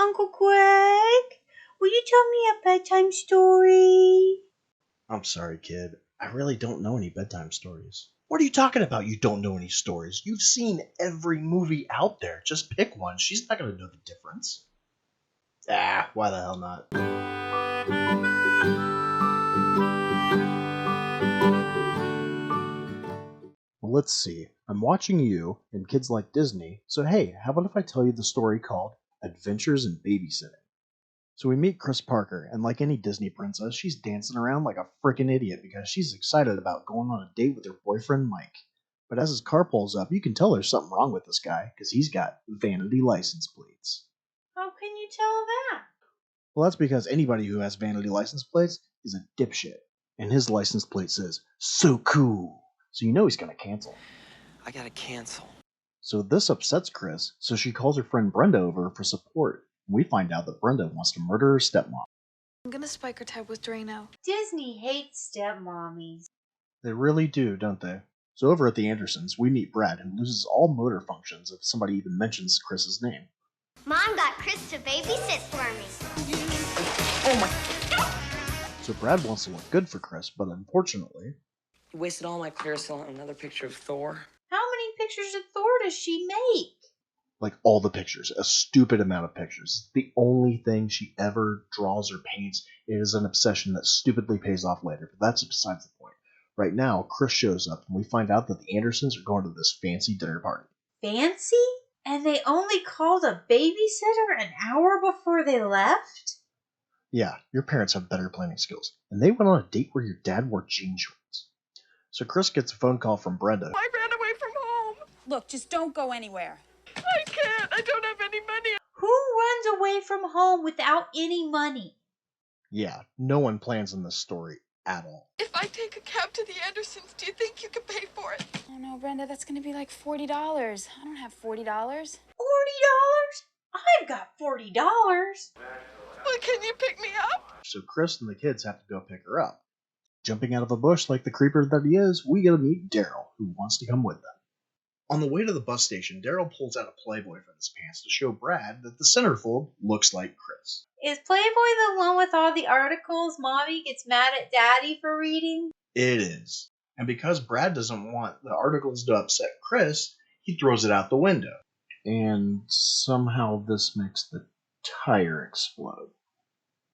Uncle Greg, will you tell me a bedtime story? I'm sorry, kid. I really don't know any bedtime stories. What are you talking about? You don't know any stories. You've seen every movie out there. Just pick one. She's not going to know the difference. Why the hell not? Well, let's see. I'm watching you, and kids like Disney, so hey, how about if I tell you the story called Adventures in Babysitting? So we meet Chris Parker, and like any Disney princess, she's dancing around like a frickin' idiot because she's excited about going on a date with her boyfriend Mike. But as his car pulls up, you can tell there's something wrong with this guy, because he's got vanity license plates. How can you tell that? Well, that's because anybody who has vanity license plates is a dipshit. And his license plate says, "So cool." So you know he's gonna cancel. I gotta cancel. So this upsets Chris, so she calls her friend Brenda over for support. And we find out that Brenda wants to murder her stepmom. I'm gonna spike her tab with Drano. Disney hates stepmommies. They really do, don't they? So over at the Andersons, we meet Brad, who loses all motor functions if somebody even mentions Chris's name. Mom got Chris to babysit for me. Oh my... So Brad wants to look good for Chris, but unfortunately... You wasted all my Clearasil on another picture of Thor. How many pictures of Thor does she make? Like all the pictures, a stupid amount of pictures. The only thing she ever draws or paints is an obsession that stupidly pays off later, but that's besides the point. Right now, Chris shows up, and we find out that the Andersons are going to this fancy dinner party. Fancy? And they only called a babysitter an hour before they left? Yeah, your parents have better planning skills. And they went on a date where your dad wore jean shorts. So Chris gets a phone call from Brenda. I ran away from home. Look, just don't go anywhere. I can't. I don't have any money. Who runs away from home without any money? Yeah, no one plans in this story at all. If I take a cab to the Andersons, do you think you can pay for it? Oh no, Brenda, that's gonna be like $40. I don't have $40. $40? I've got $40. Well, can you pick me up? So Chris and the kids have to go pick her up. Jumping out of a bush like the creeper that he is, we get to meet Daryl, who wants to come with them. On the way to the bus station, Daryl pulls out a Playboy from his pants to show Brad that the centerfold looks like Chris. Is Playboy the one with all the articles Mommy gets mad at Daddy for reading? It is. And because Brad doesn't want the articles to upset Chris, he throws it out the window. And somehow this makes the tire explode.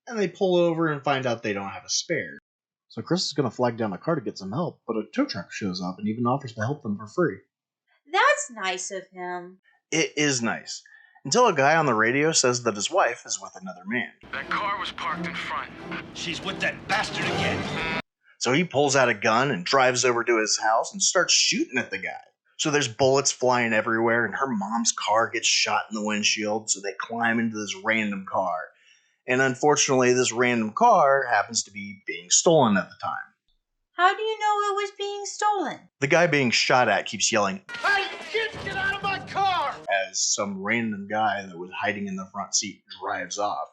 And they pull over and find out they don't have a spare. So Chris is going to flag down a car to get some help, but a tow truck shows up and even offers to help them for free. That's nice of him. It is nice. Until a guy on the radio says that his wife is with another man. That car was parked in front. She's with that bastard again. So he pulls out a gun and drives over to his house and starts shooting at the guy. So there's bullets flying everywhere, and her mom's car gets shot in the windshield, so they climb into this random car. And unfortunately, this random car happens to be being stolen at the time. How do you know it was being stolen? The guy being shot at keeps yelling, Hey, kids, get out of my car! as some random guy that was hiding in the front seat drives off.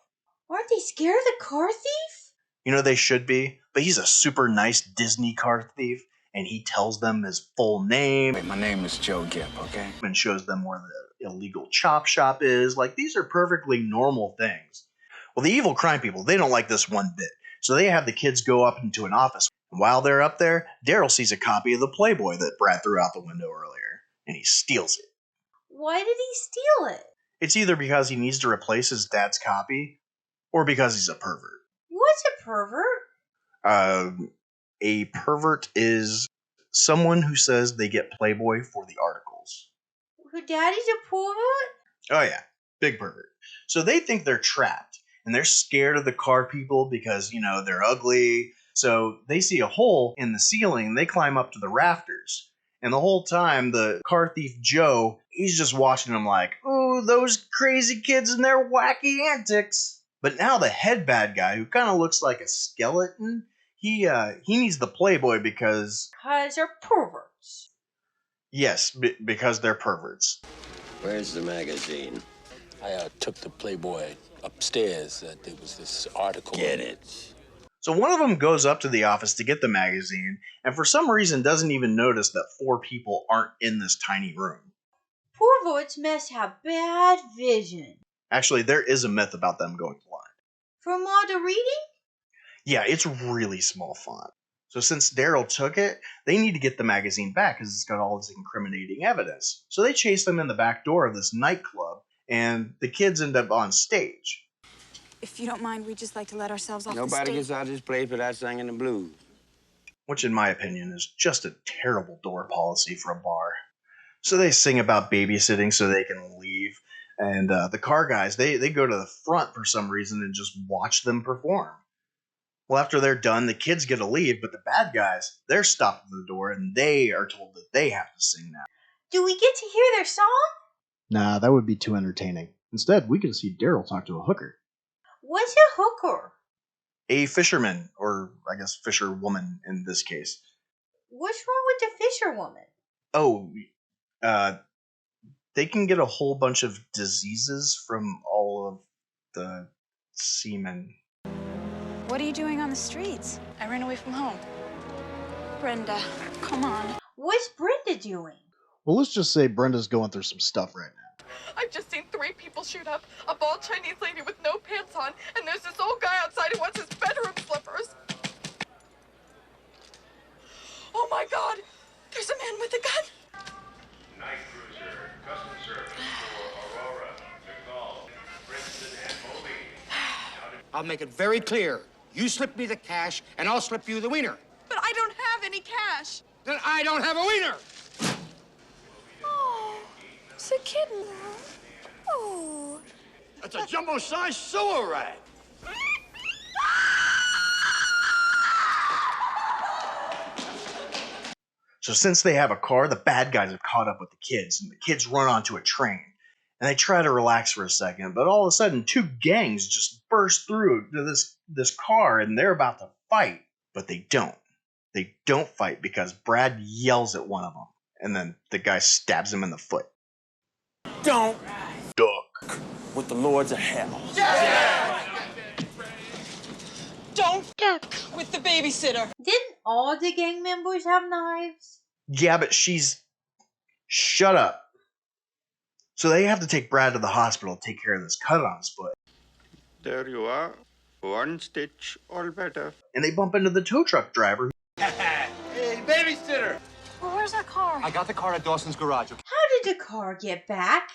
Weren't they scared of the car thief? You know, they should be, but he's a super nice Disney car thief, and he tells them his full name. My name is Joe Gipp, okay? And shows them where the illegal chop shop is. Like, these are perfectly normal things. Well, the evil crime people, they don't like this one bit. So they have the kids go up into an office. And while they're up there, Daryl sees a copy of the Playboy that Brad threw out the window earlier, and he steals it. Why did he steal it? It's either because he needs to replace his dad's copy, or because he's a pervert. What's a pervert? A pervert is someone who says they get Playboy for the articles. Who Daddy's a pervert? Oh yeah, big pervert. So they think they're trapped, and they're scared of the car people because, you know, they're ugly. So they see a hole in the ceiling, they climb up to the rafters. And the whole time, the car thief Joe, he's just watching them like, oh, those crazy kids and their wacky antics. But now the head bad guy, who kind of looks like a skeleton, he needs the Playboy because... Because they're perverts. Yes, because they're perverts. Where's the magazine? I took the Playboy upstairs. There was this article. Get it. So one of them goes up to the office to get the magazine, and for some reason doesn't even notice that 4 people aren't in this tiny room. Perverts must have bad vision. Actually, there is a myth about them going blind. From all the reading? Yeah, it's really small font. So since Daryl took it, they need to get the magazine back because it's got all this incriminating evidence. So they chase them in the back door of this nightclub, and the kids end up on stage. If you don't mind, we'd just like to let ourselves off the Nobody stage. gets out of this place without singing the blues. Which, in my opinion, is just a terrible door policy for a bar. So they sing about babysitting so they can leave. And the car guys, they go to the front for some reason and just watch them perform. Well, after they're done, the kids get to leave, but the bad guys, they're stopped at the door and they are told that they have to sing now. Do we get to hear their song? Nah, that would be too entertaining. Instead, we can see Daryl talk to a hooker. What's a hooker? A fisherman, or I guess fisherwoman in this case. What's wrong with the fisherwoman? Oh, they can get a whole bunch of diseases from all of the semen. What are you doing on the streets? I ran away from home. Brenda, come on. What's Brenda doing? Well, let's just say Brenda's going through some stuff right now. I've just seen 3 people shoot up, a bald Chinese lady with no pants on, and there's this old guy outside who wants his bedroom slippers. Oh my God! There's a man with a gun! Night cruiser, custom service for Aurora, McCall, Princeton, and Moby. I'll make it very clear. You slip me the cash, and I'll slip you the wiener. But I don't have any cash. Then I don't have a wiener. Oh, it's a kitten. Oh. That's a jumbo-sized sewer rat. So since they have a car, the bad guys have caught up with the kids, and the kids run onto a train. And they try to relax for a second, but all of a sudden, 2 gangs just burst through to this car, and they're about to fight. But they don't. They don't fight because Brad yells at one of them, and then the guy stabs him in the foot. Don't Duck. with the lords of hell. Don't duck with the babysitter. Didn't all the gang members have knives? Yeah, but shut up. So they have to take Brad to the hospital to take care of this cut on his foot. There you are. 1 stitch, all better. And they bump into the tow truck driver. Hey, babysitter! Well, where's our car? I got the car at Dawson's garage. Okay? How did the car get back?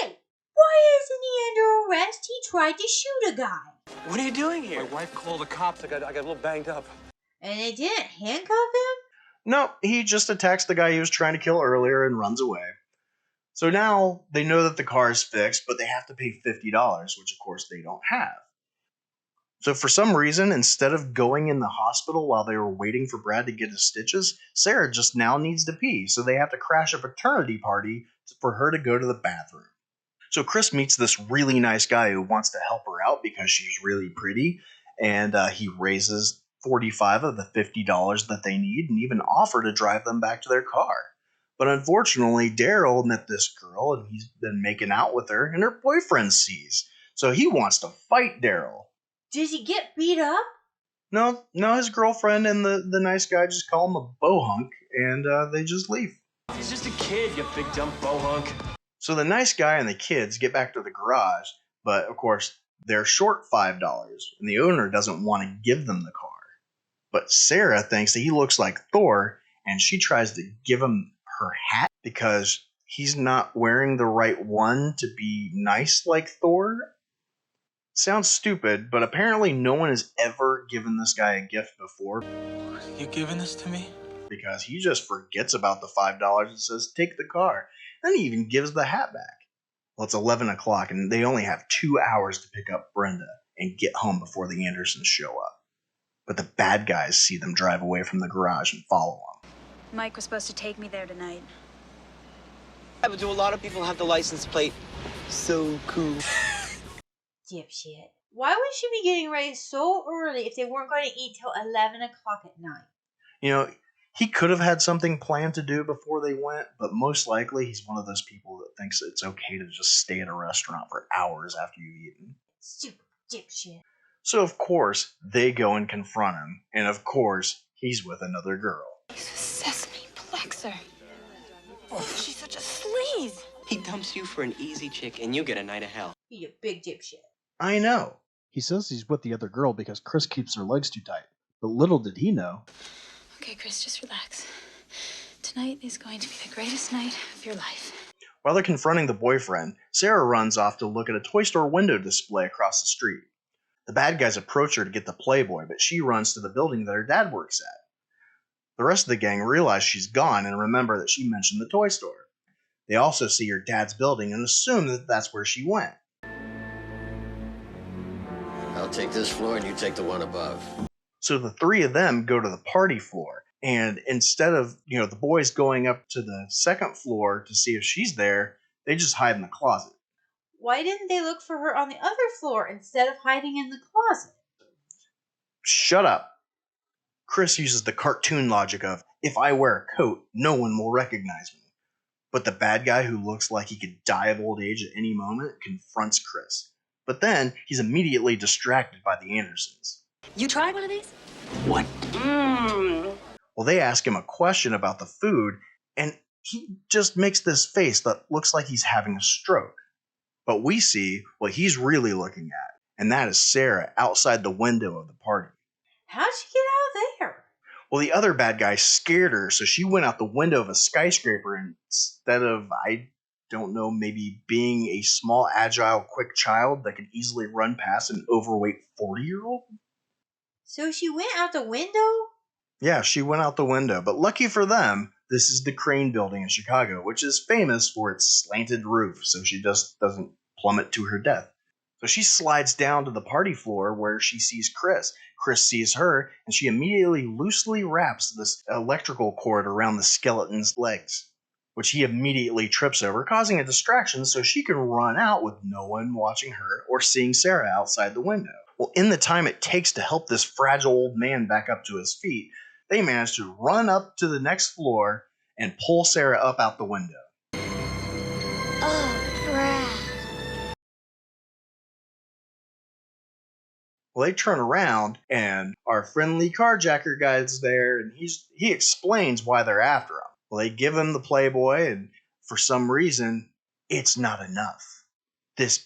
Wait, why isn't he under arrest? He tried to shoot a guy. What are you doing here? My wife called the cops. I got a little banged up. And they didn't handcuff him? No, he just attacks the guy he was trying to kill earlier and runs away. So now they know that the car is fixed, but they have to pay $50, which of course they don't have. So for some reason, instead of going in the hospital while they were waiting for Brad to get his stitches, Sarah just now needs to pee, so they have to crash a fraternity party for her to go to the bathroom. So Chris meets this really nice guy who wants to help her out because she's really pretty, and he raises 45 of the $50 that they need and even offer to drive them back to their car. But unfortunately, Daryl met this girl and he's been making out with her, and her boyfriend sees. So he wants to fight Daryl. Did he get beat up? No, his girlfriend and the nice guy just call him a bohunk, and they just leave. He's just a kid, you big dumb bohunk. So the nice guy and the kids get back to the garage, but of course, they're short $5, and the owner doesn't want to give them the car. But Sarah thinks that he looks like Thor, and she tries to give him her hat because he's not wearing the right one to be nice like Thor. Sounds stupid, but apparently no one has ever given this guy a gift before. You giving this to me? Because he just forgets about the $5 and says, take the car. Then he even gives the hat back. Well, it's 11 o'clock, and they only have 2 hours to pick up Brenda and get home before the Andersons show up. But the bad guys see them drive away from the garage and follow them. Mike was supposed to take me there tonight. Yeah, but do a lot of people have the license plate? So cool. Dipshit. Why would she be getting ready so early if they weren't going to eat till 11 o'clock at night? You know, he could have had something planned to do before they went, but most likely he's one of those people that thinks it's okay to just stay at a restaurant for hours after you've eaten. Stupid dipshit. So of course, they go and confront him, and of course, he's with another girl. He's a sesame plexer. Oh, she's such a sleaze. He dumps you for an easy chick, and you get a night of hell. You big dipshit. I know. He says he's with the other girl because Chris keeps her legs too tight. But little did he know. Okay, Chris, just relax. Tonight is going to be the greatest night of your life. While they're confronting the boyfriend, Sarah runs off to look at a toy store window display across the street. The bad guys approach her to get the Playboy, but she runs to the building that her dad works at. The rest of the gang realize she's gone and remember that she mentioned the toy store. They also see her dad's building and assume that that's where she went. I'll take this floor and you take the one above. So the three of them go to the party floor, and instead of, the boys going up to the second floor to see if she's there, they just hide in the closet. Why didn't they look for her on the other floor instead of hiding in the closet? Shut up. Chris uses the cartoon logic of, if I wear a coat, no one will recognize me. But the bad guy who looks like he could die of old age at any moment confronts Chris. But then he's immediately distracted by the Andersons. You tried one of these? What? Well, they ask him a question about the food, and he just makes this face that looks like he's having a stroke. But we see what he's really looking at, and that is Sarah outside the window of the party. How'd she get out there? Well, the other bad guy scared her, so she went out the window of a skyscraper instead of, maybe being a small, agile, quick child that could easily run past an overweight 40-year-old. So she went out the window? Yeah, she went out the window, but lucky for them, this is the Crane Building in Chicago, which is famous for its slanted roof, so she just doesn't plummet to her death. So she slides down to the party floor where she sees Chris. Chris sees her, and she immediately loosely wraps this electrical cord around the skeleton's legs, which he immediately trips over, causing a distraction so she can run out with no one watching her or seeing Sarah outside the window. Well, in the time it takes to help this fragile old man back up to his feet, they manage to run up to the next floor and pull Sarah up out the window. Oh, crap. Well, they turn around, and our friendly carjacker guy's there, and he explains why they're after him. Well, they give him the Playboy, and for some reason, it's not enough. This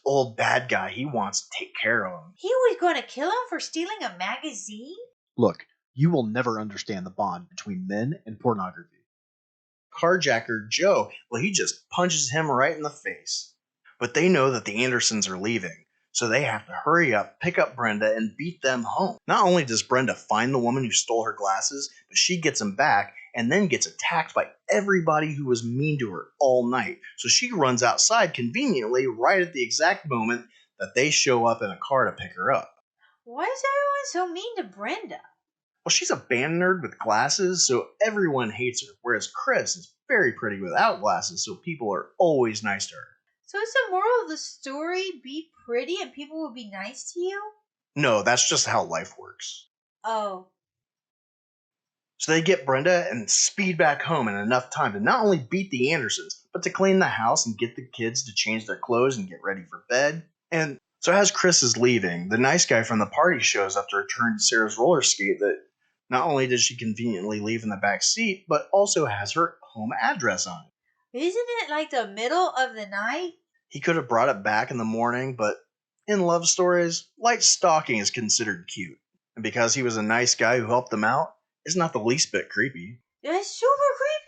old bad guy, he wants to take care of him. He was going to kill him for stealing a magazine? Look, you will never understand the bond between men and pornography. Carjacker Joe, well, he just punches him right in the face. But they know that the Andersons are leaving, so they have to hurry up, pick up Brenda, and beat them home. Not only does Brenda find the woman who stole her glasses, but she gets them back and then gets attacked by everybody who was mean to her all night. So she runs outside conveniently right at the exact moment that they show up in a car to pick her up. Why is everyone so mean to Brenda? Well, she's a band nerd with glasses, so everyone hates her, whereas Chris is very pretty without glasses, so people are always nice to her. So is the moral of the story be pretty and people will be nice to you? No, that's just how life works. Oh. So they get Brenda and speed back home in enough time to not only beat the Andersons, but to clean the house and get the kids to change their clothes and get ready for bed. And so as Chris is leaving, the nice guy from the party shows up to return Sarah's roller skate that not only does she conveniently leave in the back seat, but also has her home address on it. Isn't it like the middle of the night? He could have brought it back in the morning, but in love stories, light stalking is considered cute. And because he was a nice guy who helped them out, it's not the least bit creepy. That's super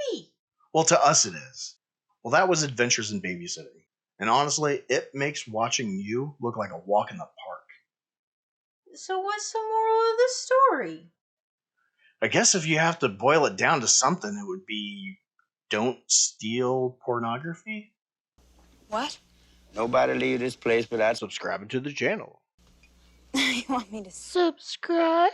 creepy. Well, to us it is. Well, that was Adventures in Babysitting. And honestly, it makes watching you look like a walk in the park. So what's the moral of the story? I guess if you have to boil it down to something, it would be don't steal pornography. What? Nobody leave this place without Subscribing to the channel. You want me to Subscribe.